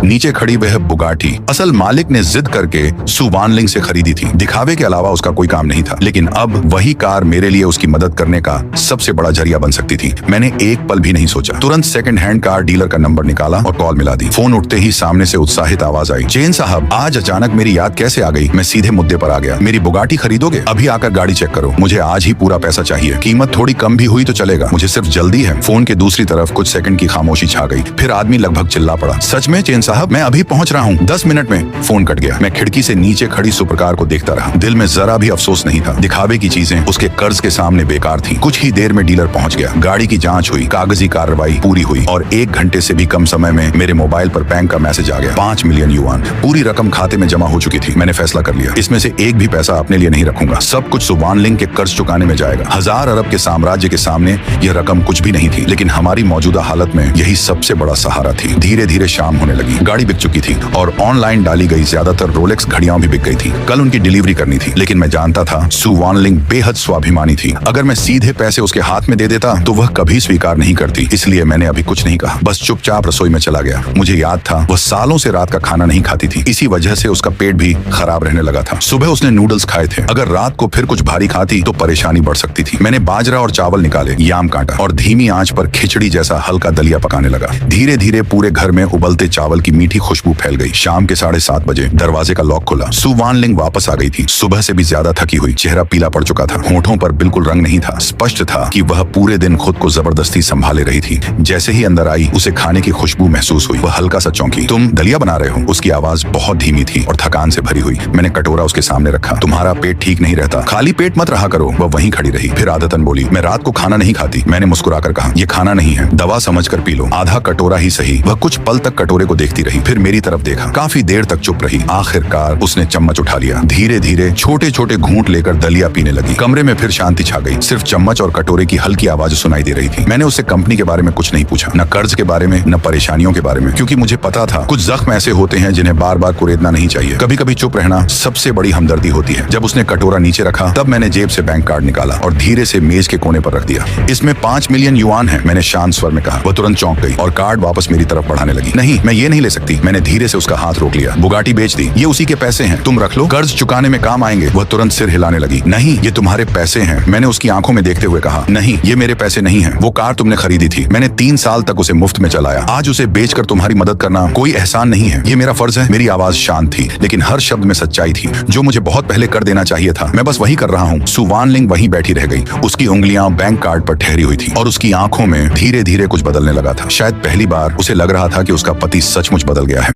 नीचे खड़ी वह बुगाटी असल मालिक ने जिद करके सु वानलिंग से खरीदी थी। दिखावे के अलावा उसका कोई काम नहीं था, लेकिन अब वही कार मेरे लिए उसकी मदद करने का सबसे बड़ा जरिया बन सकती थी। मैंने एक पल भी नहीं सोचा, तुरंत सेकंड हैंड कार डीलर का नंबर निकाला और कॉल मिला दी। फोन उठते ही सामने से उत्साहित आवाज आई, चेन साहब, आज अचानक मेरी याद कैसे आ गई? मैं सीधे मुद्दे पर आ गया। मेरी बुगाटी खरीदोगे? अभी आकर गाड़ी चेक करो, मुझे आज ही पूरा पैसा चाहिए। कीमत थोड़ी कम भी हुई तो चलेगा, मुझे सिर्फ जल्दी है। फोन के दूसरी तरफ कुछ सेकंड की खामोशी छा गई, फिर आदमी लगभग चिल्ला पड़ा, सच में चेन साहब, मैं अभी पहुंच रहा हूँ, 10 मिनट में। फोन कट गया। मैं खिड़की से नीचे खड़ी सुपरकार को देखता रहा। दिल में जरा भी अफसोस नहीं था। दिखावे की चीजें उसके कर्ज के सामने बेकार थी। कुछ ही देर में डीलर पहुंच गया। गाड़ी की जांच हुई, कागजी कार्रवाई पूरी हुई और 1 घंटे से भी कम समय में मेरे मोबाइल पर बैंक का मैसेज आ गया। 5 मिलियन युआन, पूरी रकम खाते में जमा हो चुकी थी। मैंने फैसला कर लिया, इसमें से एक भी पैसा अपने लिए नहीं रखूंगा। सब कुछ सु वानलिंग के कर्ज चुकाने में जाएगा। 1000 अरब के साम्राज्य के सामने यह रकम कुछ भी नहीं थी, लेकिन हमारी मौजूदा हालत में यही सबसे बड़ा सहारा थी। धीरे धीरे शाम होने लगी। गाड़ी बिक चुकी थी और ऑनलाइन डाली गई ज्यादातर रोलेक्स घड़ियां भी बिक गई थी। कल उनकी डिलीवरी करनी थी, लेकिन मैं जानता था सु वानलिंग बेहद स्वाभिमानी थी। अगर मैं सीधे पैसे उसके हाथ में दे देता तो वह कभी स्वीकार नहीं करती। इसलिए मैंने अभी कुछ नहीं कहा, बस चुपचाप रसोई में चला गया। मुझे याद था वह सालों से रात का खाना नहीं खाती थी, इसी वजह से उसका पेट भी खराब रहने लगा था। सुबह उसने नूडल्स खाए थे, अगर रात को फिर कुछ भारी खाती तो परेशानी बढ़ सकती थी। मैंने बाजरा और चावल निकाले, याम काटा और धीमी आंच पर खिचड़ी जैसा हल्का दलिया पकाने लगा। धीरे धीरे पूरे घर में उबलते चावल की मीठी खुशबू फैल गई। शाम के 7:30 बजे दरवाजे का लॉक खुला। सु वानलिंग वापस आ गई थी, सुबह से भी ज्यादा थकी हुई। चेहरा पीला पड़ चुका था, होठों पर बिल्कुल रंग नहीं था। स्पष्ट था कि वह पूरे दिन खुद को जबरदस्ती संभाले रही थी। जैसे ही अंदर आई, उसे खाने की खुशबू महसूस हुई। वह हल्का सा चौंकी। तुम दलिया बना रहे हो? उसकी आवाज बहुत धीमी थी और थकान से भरी हुई। मैंने कटोरा उसके सामने रखा। तुम्हारा पेट ठीक नहीं रहता, खाली पेट मत रहा करो। वह वहीं खड़ी रही, फिर आदतन बोली, मैं रात को खाना नहीं खाती। मैंने मुस्कुराकर कहा, ये खाना नहीं है, दवा समझकर पी लो, आधा कटोरा ही सही। वह कुछ पल तक कटोरे को देखती रही, फिर मेरी तरफ देखा। काफी देर तक चुप रही। आखिरकार उसने चम्मच उठा लिया। धीरे धीरे छोटे छोटे घूंट लेकर दलिया पीने लगी। कमरे में फिर शांति छा गई। सिर्फ चम्मच और कटोरे की हल्की आवाज सुनाई दे रही थी। मैंने उससे कंपनी के बारे में कुछ नहीं पूछा, न कर्ज के बारे में, न परेशानियों के बारे में, क्योंकि मुझे पता था कुछ जख्म ऐसे होते हैं जिन्हें बार बार कुरेदना नहीं चाहिए। कभी कभी चुप रहना सबसे बड़ी हमदर्दी होती है। जब उसने कटोरा नीचे रखा, तब मैंने जेब से बैंक कार्ड निकाला और धीरे से मेज के कोने पर रख दिया। इसमें 5 मिलियन युआन है, मैंने शांत स्वर में कहा। वह तुरंत चौंक गई और कार्ड वापस मेरी तरफ बढ़ाने लगी। नहीं, मैं ये नहीं ले सकती। मैंने धीरे से उसका हाथ रोक लिया। बुगाटी बेच दी, ये उसी के पैसे हैं, तुम रख लो, कर्ज चुकाने में काम आएंगे। वह तुरंत सिर हिलाने लगी। नहीं, ये तुम्हारे पैसे हैं। मैंने उसकी आंखों में देखते हुए कहा, नहीं, ये मेरे पैसे नहीं हैं। वो कार तुमने खरीदी थी, मैंने 3 साल तक उसे मुफ्त में चलाया। आज उसे बेचकर तुम्हारी मदद करना कोई एहसान नहीं है, ये मेरा फर्ज है। मेरी आवाज शांत थी, लेकिन हर शब्द में सच्चाई थी। जो मुझे बहुत पहले कर देना चाहिए था, मैं बस वही कर रहा हूँ। सु वानलिंग वहीं बैठी रह गई। उसकी उंगलियां बैंक कार्ड पर ठहरी हुई थी और उसकी आंखों में धीरे धीरे कुछ बदलने लगा था। शायद पहली बार उसे लग रहा था कि उसका पति सचमुच बदल गया है।